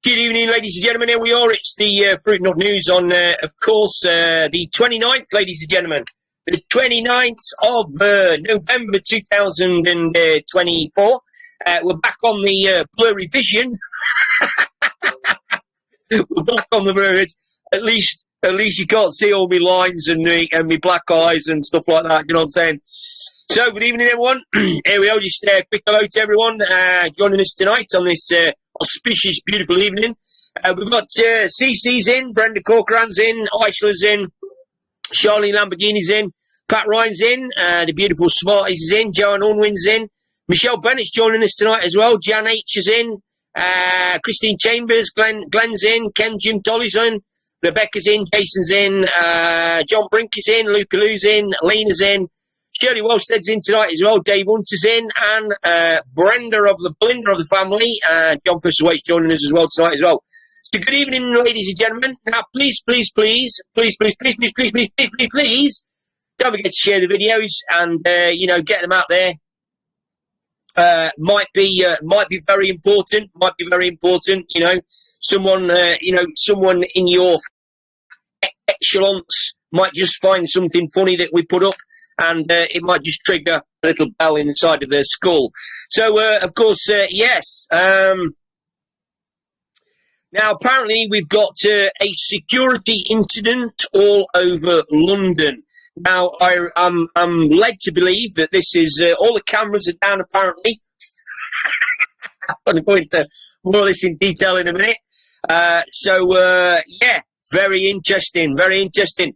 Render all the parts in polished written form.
Good evening, ladies and gentlemen. Here we are. It's the Fruit Nut News on, of course, the 29th, ladies and gentlemen. The 29th of November 2024. We're back on the blurry vision. We're back on the blurry vision. At least you can't see all my lines and me black eyes and stuff like that. You know what I'm saying? So, good evening, everyone. Here we are. Just a quick hello to everyone joining us tonight on this auspicious, beautiful evening. We've got CC's in, Brenda Corcoran's in, Eichler's in, Charlene Lamborghini's in, Pat Ryan's in, the beautiful Smarties is in, Joanne Unwin's in, Michelle Bennett's joining us tonight as well, Jan H is in, Christine Chambers, Glenn's in, Ken Jim Tolly's in, Rebecca's in, Jason's in, John Brink is in, Luca Lou's in, Lena's in, Shirley Wellstead's in tonight as well, Dave Hunter's in, and Brenda of the Blinder of the family, John Fusswaite's joining us as well tonight as well. So good evening, ladies and gentlemen. Now, please, don't forget to share the videos and, get them out there. Might be very important, someone in your echelons might just find something funny that we put up, and it might just trigger a little bell inside of their skull. So, of course, yes. Now, apparently, we've got a security incident all over London. Now, I'm led to believe that this is all the cameras are down, apparently. I'm going to go into more of this in detail in a minute. Yeah, very interesting, very interesting.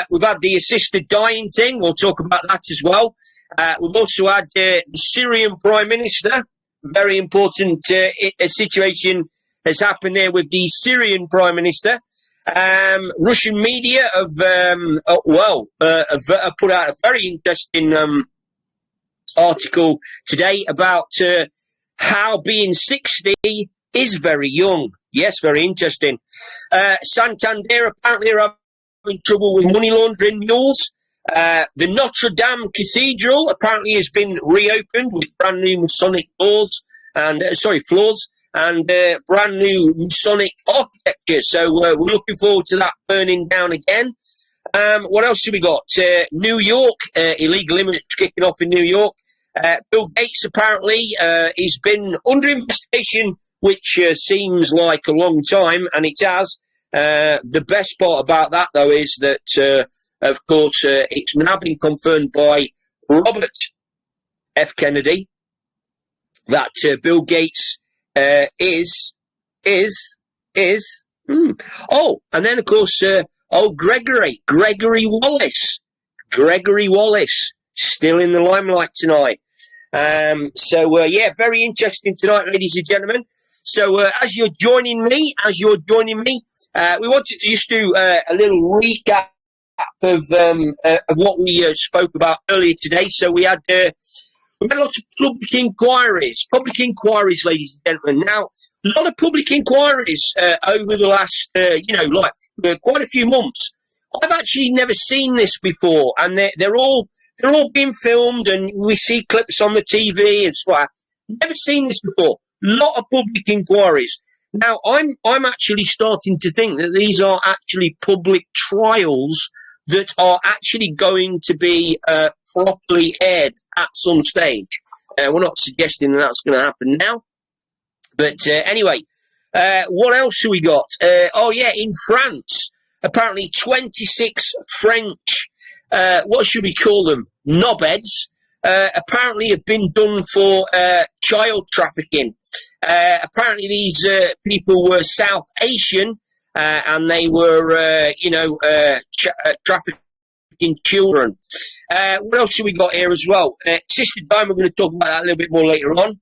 We've had the assisted dying thing. We'll talk about that as well. We've also had the Syrian Prime Minister. Very important situation has happened there with the Syrian Prime Minister. Russian media have put out a very interesting article today about how being 60 is very young. Yes, very interesting. Santander apparently are having trouble with money laundering mules. The Notre Dame Cathedral apparently has been reopened with brand new Masonic floors and brand new Masonic architecture. So we're looking forward to that burning down again. What else have we got? New York, illegal immigrants kicking off in New York. Bill Gates apparently has been under investigation, which seems like a long time, and it has. The best part about that, though, is that, of course, it's now been confirmed by Robert F. Kennedy that Bill Gates is. Oh, and then, of course, Gregory Wallace, still in the limelight tonight. Yeah, very interesting tonight, ladies and gentlemen. So, as you're joining me, we wanted to just do a little recap of what we spoke about earlier today. So we had lots of public inquiries, ladies and gentlemen. Now, a lot of public inquiries over the last, quite a few months. I've actually never seen this before, and they're all being filmed, and we see clips on the TV and stuff. Never seen this before. Lot of public inquiries. Now, I'm actually starting to think that these are actually public trials that are actually going to be properly aired at some stage. We're not suggesting that that's going to happen now. But anyway, what else have we got? In France, apparently 26 French, what should we call them? Knobheads. Apparently have been done for child trafficking. Apparently these people were South Asian, and they were, trafficking children. What else have we got here as well? Sister Dime, we're going to talk about that a little bit more later on.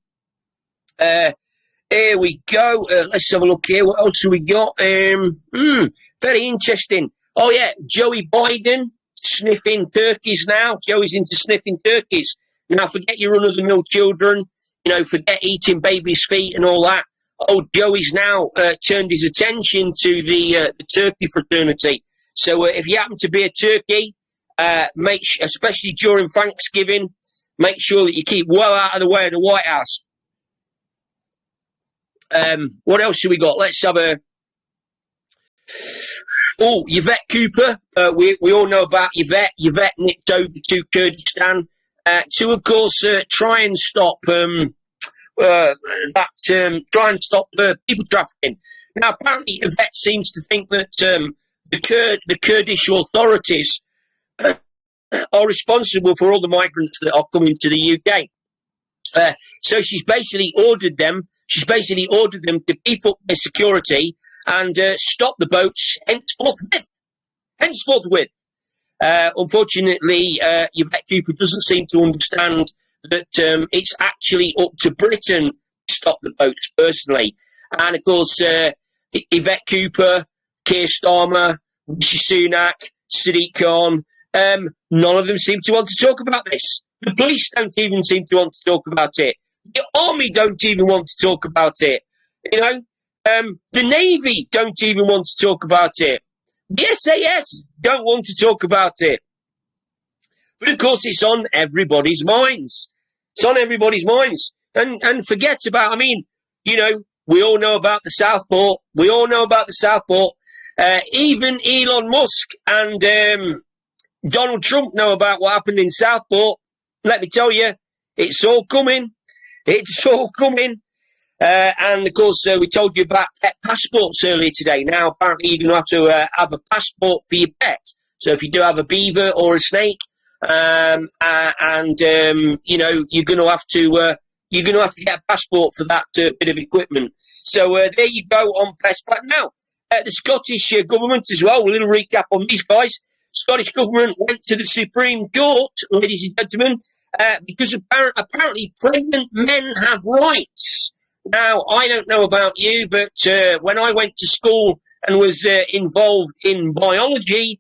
Here we go. Let's have a look here. What else have we got? Very interesting. Oh, yeah, Joey Biden sniffing turkeys now. Joey's into sniffing turkeys. Now, forget your run-of-the-mill children. Forget eating babies' feet and all that. Oh, Joey's now turned his attention to the turkey fraternity. So if you happen to be a turkey, especially during Thanksgiving, make sure that you keep well out of the way of the White House. What else have we got? Let's have a... Oh, Yvette Cooper. We all know about Yvette. Yvette nipped over to Kurdistan to, of course, try and stop people trafficking. Now, apparently, Yvette seems to think that the Kurdish authorities are responsible for all the migrants that are coming to the UK. So she's basically ordered them. She's basically ordered them to beef up their security and stop the boats henceforth. Unfortunately, Yvette Cooper doesn't seem to understand that it's actually up to Britain to stop the boats personally. And of course, Yvette Cooper, Keir Starmer, Rishi Sunak, Sadiq Khan, none of them seem to want to talk about this. The police don't even seem to want to talk about it. The army don't even want to talk about it. You know, the Navy don't even want to talk about it. The SAS don't want to talk about it. But of course, it's on everybody's minds. It's on everybody's minds. And forget about, I mean, you know, we all know about the Southport. We all know about the Southport. Even Elon Musk and Donald Trump know about what happened in Southport. Let me tell you, it's all coming. It's all coming. And, of course, we told you about pet passports earlier today. Now, apparently, you're going to have a passport for your pet. So if you do have a beaver or a snake, you know, you're going to have to get a passport for that bit of equipment. So there you go on pets. But now, the Scottish government as well, a little recap on these guys. Scottish government went to the Supreme Court, ladies and gentlemen, because apparently pregnant men have rights. Now, I don't know about you, but when I went to school and was involved in biology,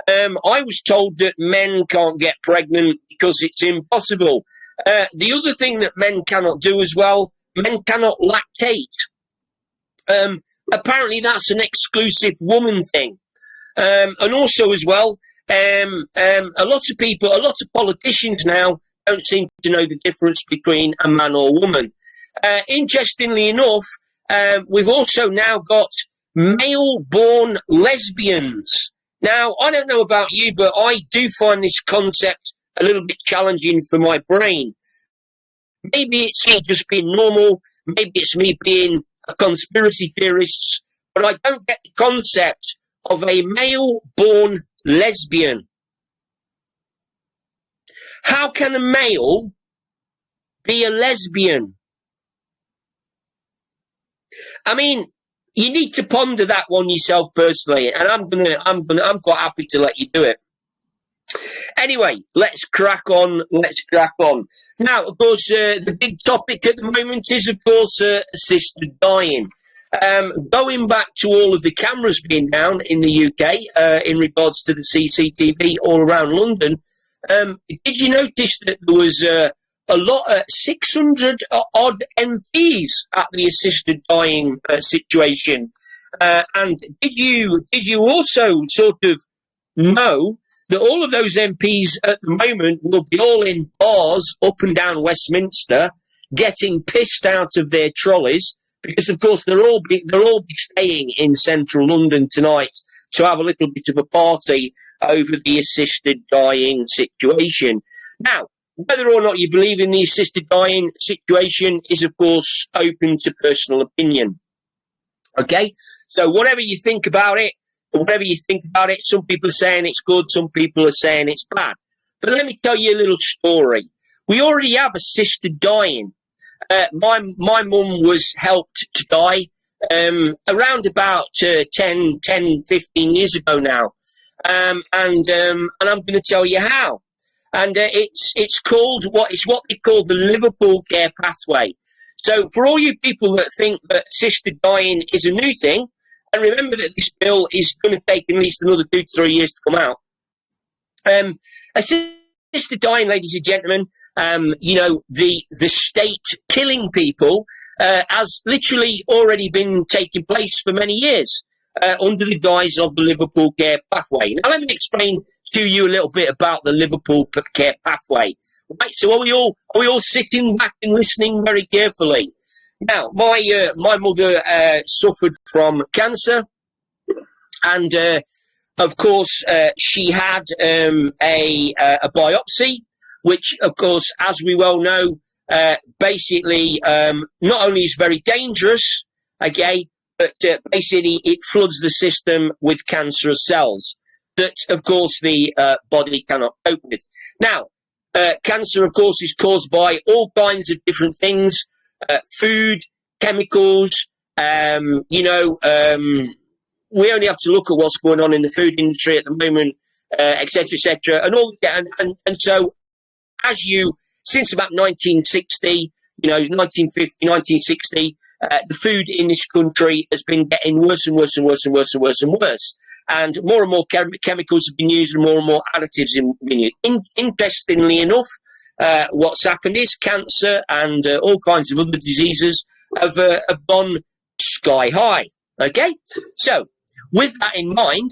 I was told that men can't get pregnant because it's impossible. The other thing that men cannot do as well, men cannot lactate. Apparently that's an exclusive woman thing. And also as well, a lot of politicians now don't seem to know the difference between a man or woman. Interestingly enough, we've also now got male-born lesbians. Now, I don't know about you, but I do find this concept a little bit challenging for my brain. Maybe it's me just being normal. Maybe it's me being a conspiracy theorist. But I don't get the concept of a male-born lesbian. How can a male be a lesbian? I mean, you need to ponder that one yourself personally, and I'm quite happy to let you do it. Anyway, let's crack on. Now, of course, the big topic at the moment is, of course, assisted dying. Going back to all of the cameras being down in the UK in regards to the CCTV all around London, did you notice that there was a lot, 600 odd MPs at the assisted dying situation? And did you also sort of know that all of those MPs at the moment will be all in bars up and down Westminster, getting pissed out of their trolleys, because of course they'll all be staying in central London tonight to have a little bit of a party over the assisted dying situation. Now, whether or not you believe in the assisted dying situation is, of course, open to personal opinion. Okay? So whatever you think about it, some people are saying it's good, some people are saying it's bad. But let me tell you a little story. We already have assisted dying. My mum was helped to die around about 10, 15 years ago now. And I'm going to tell you how. And it's called what they call the Liverpool Care Pathway. So for all you people that think that assisted dying is a new thing, and remember that this bill is going to take at least another 2 to 3 years to come out. Assisted dying, ladies and gentlemen, you know, the state killing people has literally already been taking place for many years under the guise of the Liverpool Care Pathway. Now, let me explain to you a little bit about the Liverpool Care Pathway. Right, so are we all sitting back and listening very carefully? Now, my mother suffered from cancer, and of course she had a biopsy, which, of course, as we well know, basically not only is very dangerous, okay, but basically it floods the system with cancerous cells that, of course, the body cannot cope with. Now, cancer, of course, is caused by all kinds of different things, food, chemicals, we only have to look at what's going on in the food industry at the moment, et cetera, and all, and so, since about 1960, 1950, 1960, the food in this country has been getting worse and worse and worse and worse and worse and worse. And more chemicals have been used, and more additives have been used. Interestingly enough, what's happened is cancer and all kinds of other diseases have gone sky high. Okay, so with that in mind,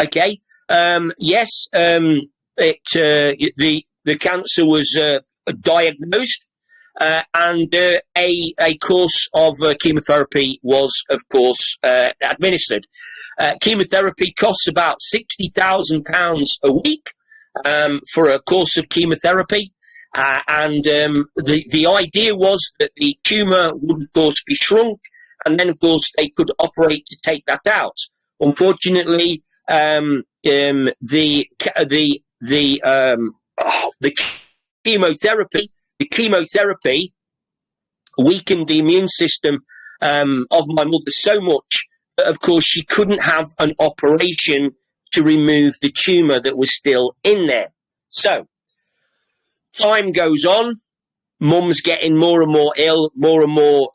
okay, yes, the cancer was diagnosed, and a course of chemotherapy was, of course, administered. Chemotherapy costs about £60,000 a week for a course of chemotherapy, and the idea was that the tumour would, of course, be shrunk, and then, of course, they could operate to take that out. Unfortunately, the chemotherapy weakened the immune system of my mother so much that, of course, she couldn't have an operation to remove the tumour that was still in there. So, time goes on. Mum's getting more and more ill, more and more,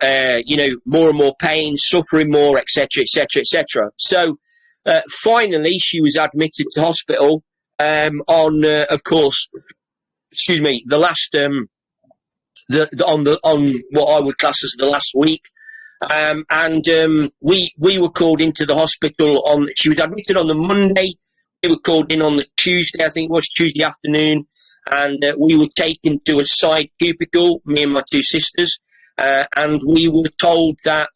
more and more pain, suffering more, etc., etc., etc. So, finally, she was admitted to hospital on, of course, the last, on what I would class as the last week, and we were called into the hospital on. She was admitted on the Monday. We were called in on the Tuesday, I think it was Tuesday afternoon. And we were taken to a side cubicle, me and my two sisters, and we were told that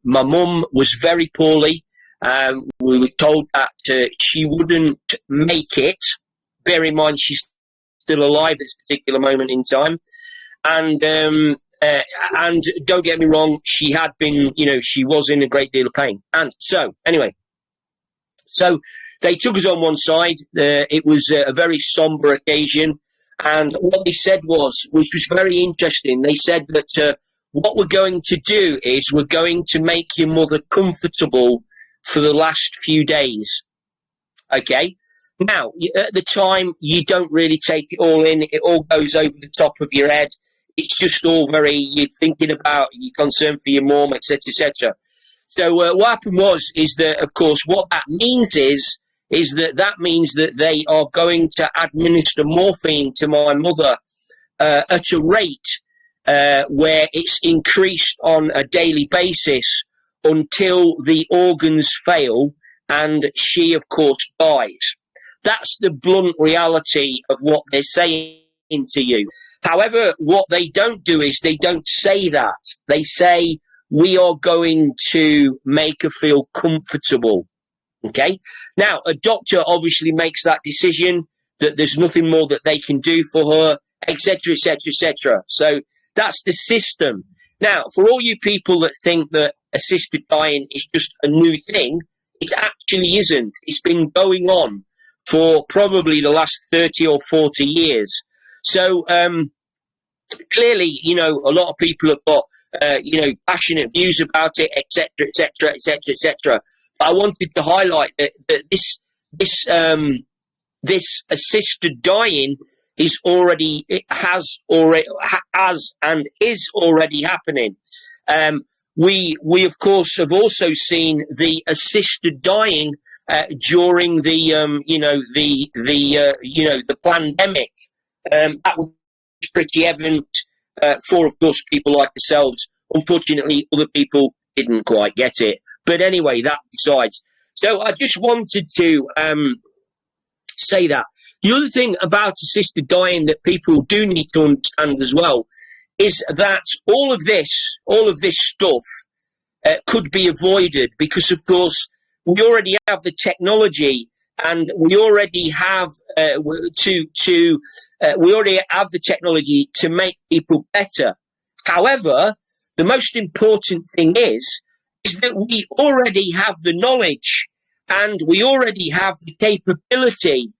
my mum was very poorly. We were told that she wouldn't make it. Bear in mind, she's still alive at this particular moment in time, and don't get me wrong, she had been, she was in a great deal of pain. And so, anyway, so they took us on one side. It was a very somber occasion. And what they said was, which was very interesting, they said that what we're going to do is we're going to make your mother comfortable for the last few days. Okay? Now, at the time, you don't really take it all in. It all goes over the top of your head. It's just all you're thinking about, you're concerned for your mum, etc., etc. So what happened is that, of course, what that means is that means that they are going to administer morphine to my mother at a rate where it's increased on a daily basis until the organs fail and she, of course, dies. That's the blunt reality of what they're saying to you. However, what they don't do is they don't say that. They say, we are going to make her feel comfortable. Okay. Now, a doctor obviously makes that decision that there's nothing more that they can do for her, etc., etc., etc. So that's the system. Now, for all you people that think that assisted dying is just a new thing, it actually isn't. It's been going on for probably the last 30 or 40 years. So clearly, a lot of people have got, passionate views about it, etc., etc., etc., etc. I wanted to highlight that this assisted dying is already is already happening. We of course have also seen the assisted dying during the pandemic. That was pretty evident for, of course, people like ourselves. Unfortunately, other people didn't quite get it. But anyway, that besides. So I just wanted to say that. The other thing about assisted dying that people do need to understand as well is that all of this stuff could be avoided because, of course, we already have the technology and we already have we already have the technology to make people better. However, the most important thing is that we already have the knowledge and we already have the capability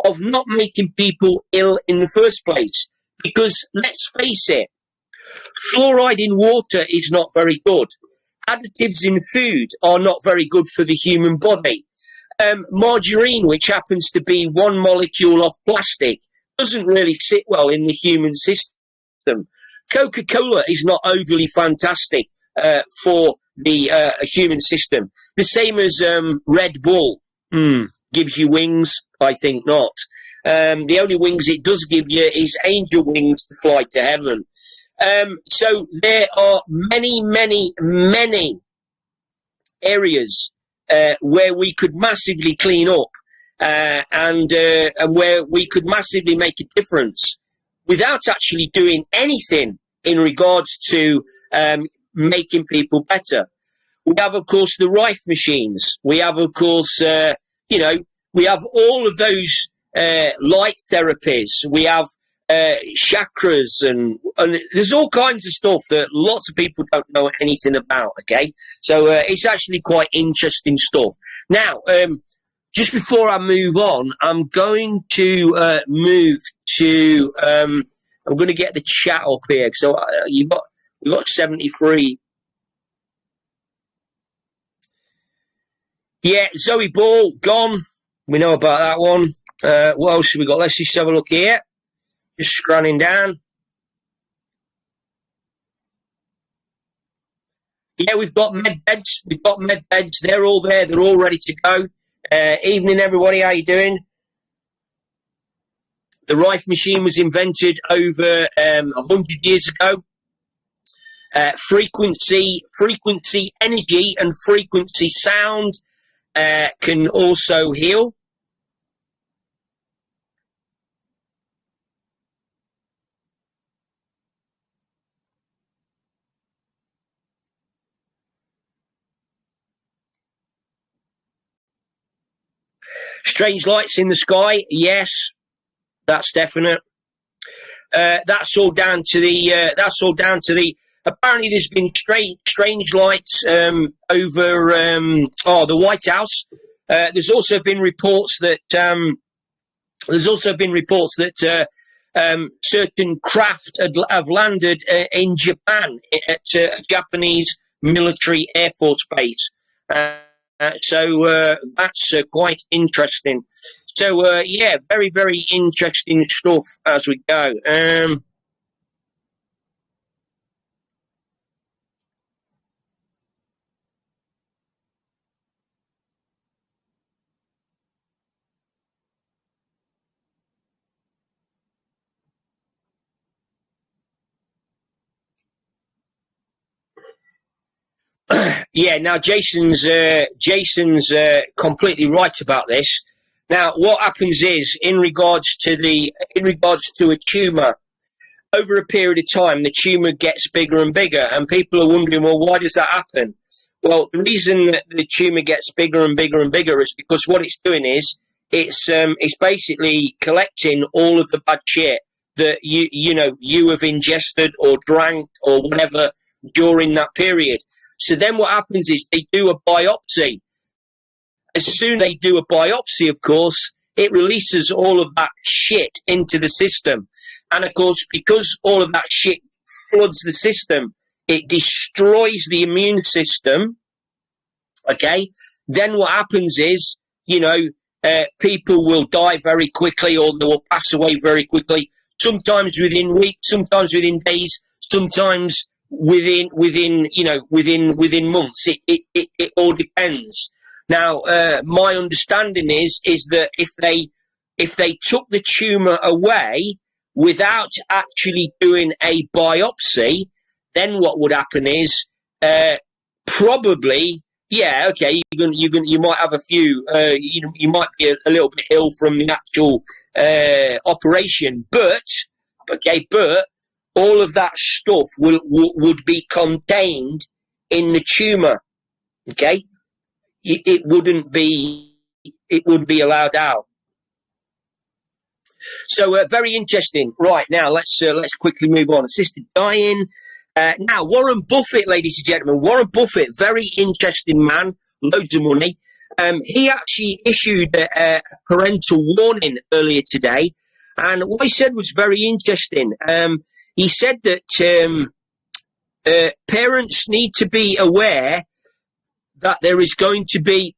of not making people ill in the first place. Because let's face it, fluoride in water is not very good. Additives in food are not very good for the human body. Margarine, which happens to be one molecule of plastic, doesn't really sit well in the human system. Coca-Cola is not overly fantastic for the human system. The same as Red Bull. Gives you wings? I think not. The only wings it does give you is angel wings to fly to heaven. So there are many, many, many areas where we could massively clean up and where we could massively make a difference without actually doing anything in regards to making people better. We have, of course, the Rife machines. We have, of course, we have all of those light therapies. We have chakras and there's all kinds of stuff that lots of people don't know anything about. Okay, so it's actually quite interesting stuff. Now, just before I move on, I'm going to move to. I'm going to get the chat up here. So we've got 73. Yeah, Zoe Ball gone. We know about that one. What else have we got? Let's just have a look here. Just scrolling down. Yeah, we've got med beds. We've got med beds. They're all there. They're all ready to go. Evening, everybody. How you doing? The Rife machine was invented over 100 years ago. Frequency energy and frequency sound can also heal. Strange lights in the sky, yes, that's definite. That's all down to the. Apparently, there's been strange lights over the White House. There's also been reports that certain craft have landed in Japan at a Japanese military air force base. So that's quite interesting. So yeah, very, very interesting stuff as we go. Yeah, now Jason's completely right about this. Now, what happens is, in regards to a tumour, over a period of time, the tumour gets bigger and bigger, and people are wondering, well, why does that happen? Well, the reason that the tumour gets bigger and bigger and bigger is because what it's doing is it's basically collecting all of the bad shit that you have ingested or drank or whatever during that period. So then what happens is they do a biopsy. As soon as they do a biopsy, of course, it releases all of that shit into the system. And of course, because all of that shit floods the system, it destroys the immune system. Okay? Then what happens is, people will die very quickly or they will pass away very quickly. Sometimes within weeks, sometimes within days, sometimes within months. It all depends. Now, my understanding is that if they took the tumour away without actually doing a biopsy, then what would happen is probably, yeah, okay, you might have a few, you might be a little bit ill from the actual operation, but all of that stuff would be contained in the tumour. Okay, it wouldn't be allowed out. So very interesting. Right, now let's quickly move on. Assisted dying. Now Warren Buffett, ladies and gentlemen, Warren Buffett, very interesting man, loads of money. He actually issued a parental warning earlier today, and what he said was very interesting. He said that parents need to be aware that there is going to be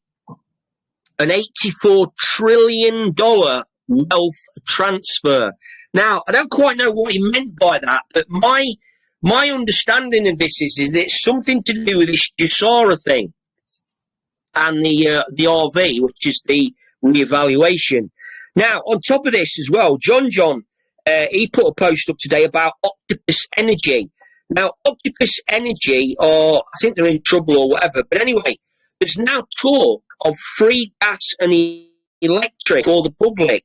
an $84 trillion wealth transfer. Now, I don't quite know what he meant by that, but my understanding of this is that it's something to do with this Jasara thing and the RV, which is the reevaluation. Now, on top of this as well, John, he put a post up today about Octopus Energy. Now, Octopus Energy, I think they're in trouble or whatever, but anyway, there's now talk of free gas and electric for the public.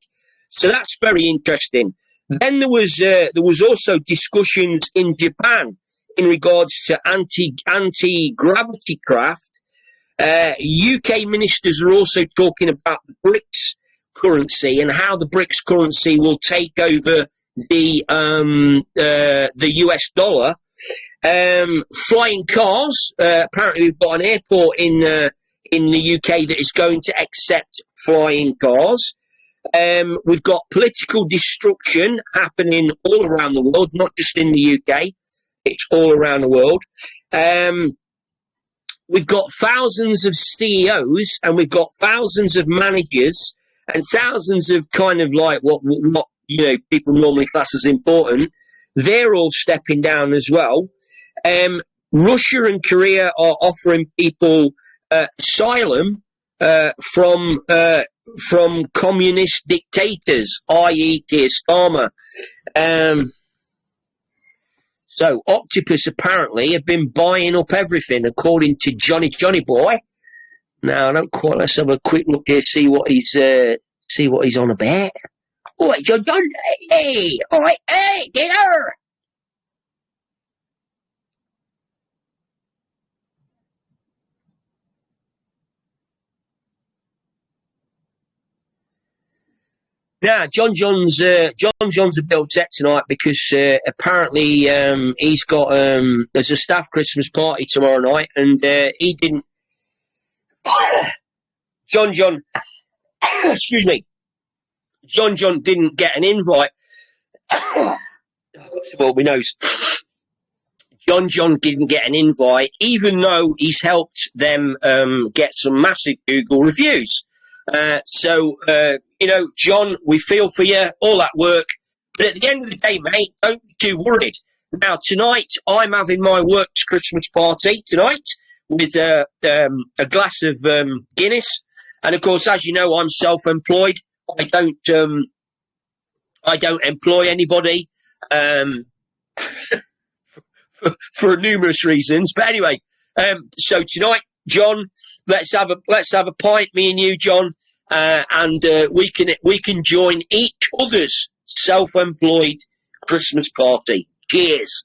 So that's very interesting. Then there was also discussions in Japan in regards to anti-gravity craft. UK ministers are also talking about the BRICS currency and how the BRICS currency will take over the US dollar. Flying cars. Apparently, we've got an airport in the UK that is going to accept flying cars. We've got political destruction happening all around the world, not just in the UK. It's all around the world. We've got thousands of CEOs and we've got thousands of managers and thousands of kind of like what people normally class as important. They're all stepping down as well. Russia and Korea are offering people asylum from communist dictators, i.e. Keir Starmer. So Octopus apparently have been buying up everything, according to Johnny Boy. Now I don't quite. Let's have a quick look here, see what he's on about. All right, John. Hey, all right, hey, get her. Now, John's a bit upset tonight because apparently he's got there's a staff Christmas party tomorrow night, and he didn't. John, excuse me. John didn't get an invite. Well, we knows. John didn't get an invite, even though he's helped them get some massive Google reviews. So, John, we feel for you, all that work. But at the end of the day, mate, don't be too worried. Now, tonight, I'm having my works Christmas party tonight with a glass of Guinness. And, of course, as you know, I'm self-employed. I don't employ anybody for numerous reasons. But anyway, so tonight, John, let's have a pint, me and you, John, and we can join each other's self-employed Christmas party. Cheers.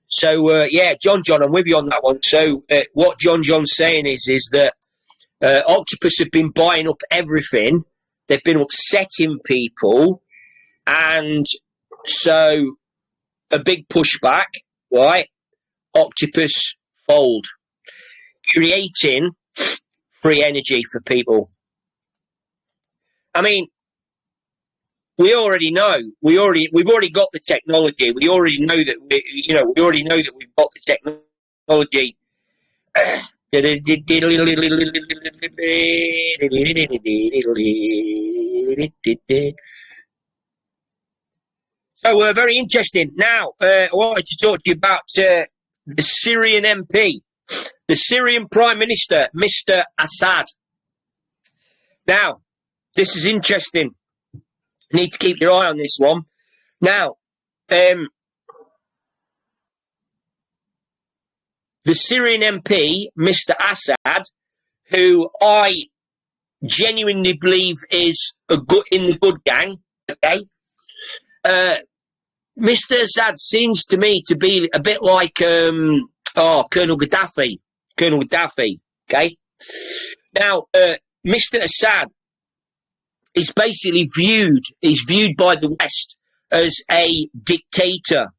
So yeah, John, I'm with you on that one. So what John's saying is that Octopus have been buying up everything. They've been upsetting people, and so a big pushback, right? Octopus fold, creating free energy for people. I mean, we already know. We've already got the technology. We already know that we already know that we've got the technology. So very interesting. Now, I wanted to talk to you about the Syrian MP, the Syrian Prime Minister, Mr. Assad. Now, this is interesting. You need to keep your eye on this one. Now, the Syrian MP, Mr. Assad, who I genuinely believe is in the good gang, okay? Mr. Assad seems to me to be a bit like Colonel Gaddafi. Colonel Gaddafi, okay? Now, Mr. Assad is basically viewed by the West as a dictator,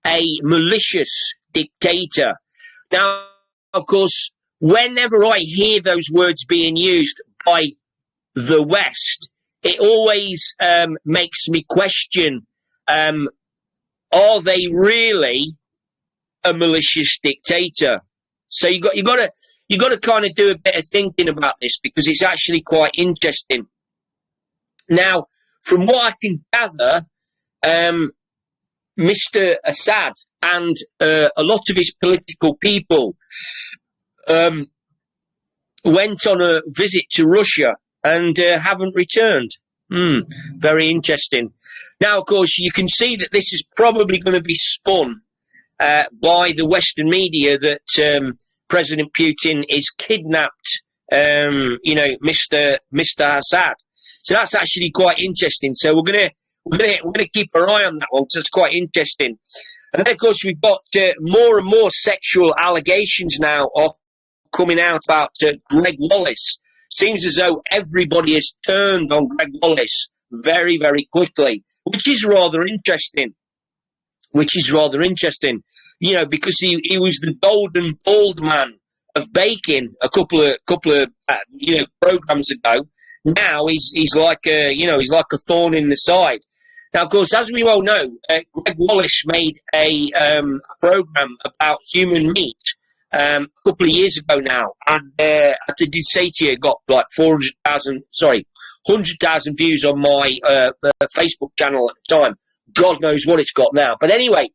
a malicious dictator. Now, of course, whenever I hear those words being used by the West, it always makes me question, are they really a malicious dictator? So you got to kind of do a bit of thinking about this, because it's actually quite interesting. Now, from what I can gather, Mr. Assad and a lot of his political people went on a visit to Russia and haven't returned. Very interesting. Now, of course, you can see that this is probably going to be spun by the Western media that President Putin is kidnapped, Mr. Assad. So that's actually quite interesting. So we're gonna keep our eye on that one, because it's quite interesting. And then, of course, we've got more and more sexual allegations now are coming out about Greg Wallace. Seems as though everybody has turned on Greg Wallace very, very quickly, which is rather interesting. You know, because he was the golden bald man of baking a couple of programs ago. Now he's like a thorn in the side. Now, of course, as we all know, Greg Wallace made a program about human meat a couple of years ago now, and I did say to you, it got like 100,000 views on my Facebook channel at the time. God knows what it's got now. But anyway,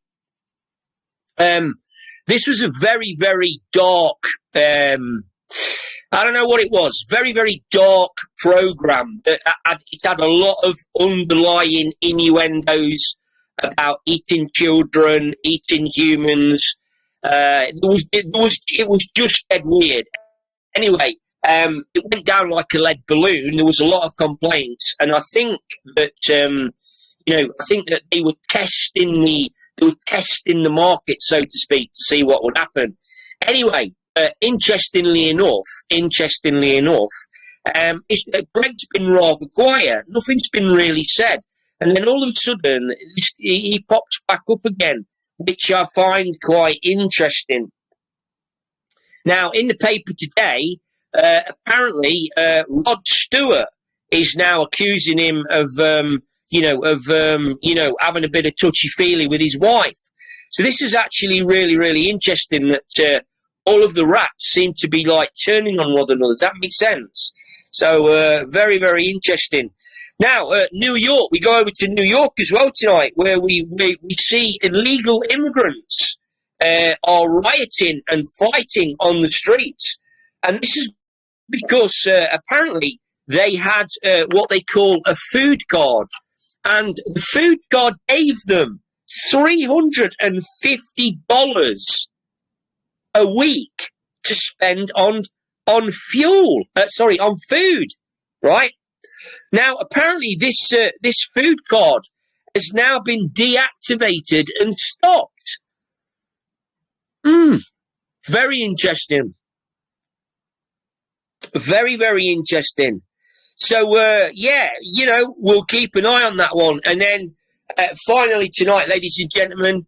this was a very, very dark, I don't know what it was, very, very dark program. It had a lot of underlying innuendos about eating children, eating humans. It was just dead weird. Anyway, it went down like a lead balloon. There was a lot of complaints, and I think that they were testing the market, so to speak, to see what would happen. Anyway, interestingly enough, Greg's been rather quiet. Nothing's been really said, and then all of a sudden he pops back up again, which I find quite interesting. Now, in the paper today, apparently Rod Stewart is now accusing him of having a bit of touchy-feely with his wife. So this is actually really, really interesting that all of the rats seem to be like turning on one another. Does that make sense? So very, very interesting. Now, New York, we go over to New York as well tonight, where we see illegal immigrants are rioting and fighting on the streets. And this is because apparently they had what they call a food card. And the food card gave them $350 a week to spend on fuel. On food, right? Now, apparently, this food card has now been deactivated and stopped. Very interesting. Very, very interesting. So, we'll keep an eye on that one. And then, finally tonight, ladies and gentlemen,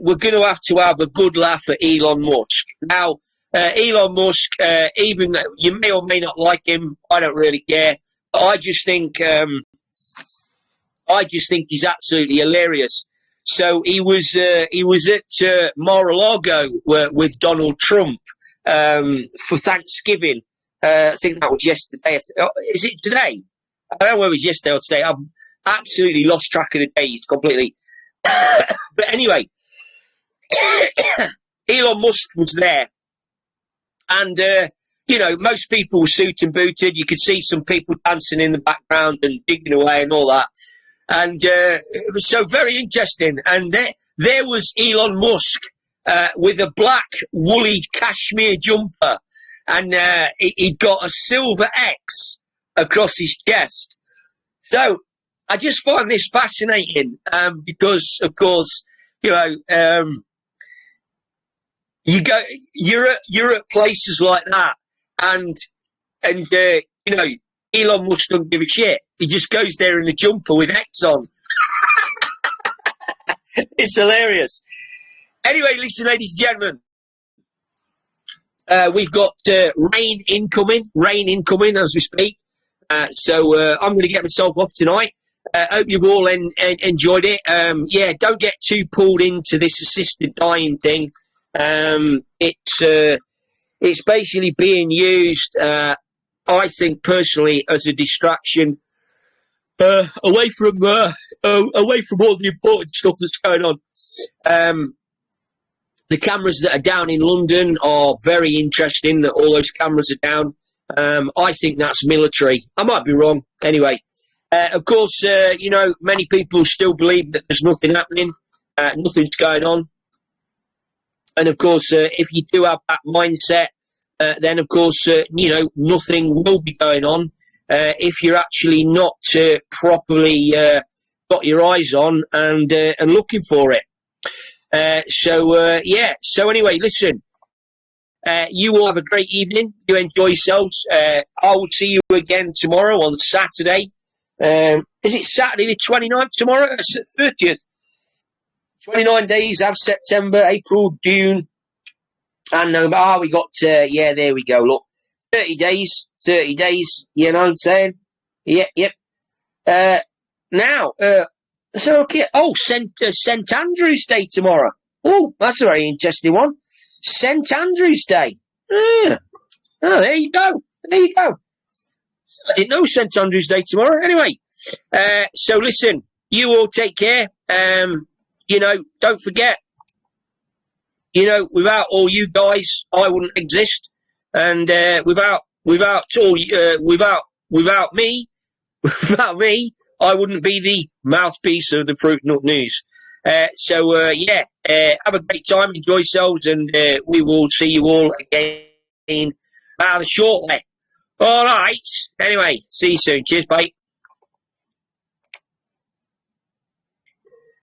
we're going to have a good laugh at Elon Musk. Now, Elon Musk, even though you may or may not like him, I don't really care. But I just think he's absolutely hilarious. So he was at Mar-a-Lago with Donald Trump for Thanksgiving. I think that was yesterday. Is it today? I don't know whether it was yesterday or today. I've absolutely lost track of the days completely. But anyway, Elon Musk was there, and you know, most people were suit and booted. You could see some people dancing in the background and digging away and all that. And it was so very interesting. And there was Elon Musk with a black woolly cashmere jumper, and he'd got a silver X across his chest. So I just find this fascinating because, of course, you know, you're at places like that, and you know, Elon Musk don't give a shit. He just goes there in a jumper with X on. It's hilarious. Anyway, listen, ladies and gentlemen, we've got rain incoming as we speak. So I'm going to get myself off tonight. Hope you've all enjoyed it. Yeah, don't get too pulled into this assisted dying thing. It's basically being used, I think personally, as a distraction away from all the important stuff that's going on. The cameras that are down in London are very interesting. That all those cameras are down. I think that's military. I might be wrong. Anyway, of course, you know, many people still believe that there's nothing happening, nothing's going on. And of course, if you do have that mindset, then of course, you know, nothing will be going on if you're actually not properly got your eyes on and looking for it. Yeah. So anyway, listen. You all have a great evening. You enjoy yourselves. I will see you again tomorrow on Saturday. Is it Saturday the 29th tomorrow? It's 30th. 29 days of September, April, June. And we got, yeah, there we go. Look, 30 days, you know what I'm saying? Yep. Now, so, okay. Oh, St. Andrew's Day tomorrow. Oh, that's a very interesting one. St. Andrew's Day. Yeah. Oh, there you go. I didn't know St. Andrew's Day tomorrow. Anyway, so listen, you all take care. You know, don't forget, you know, without all you guys, I wouldn't exist. And without me, I wouldn't be the mouthpiece of the Fruit Nut News. Yeah, have a great time, enjoy yourselves, and we will see you all again rather shortly. All right. Anyway, see you soon. Cheers, bye.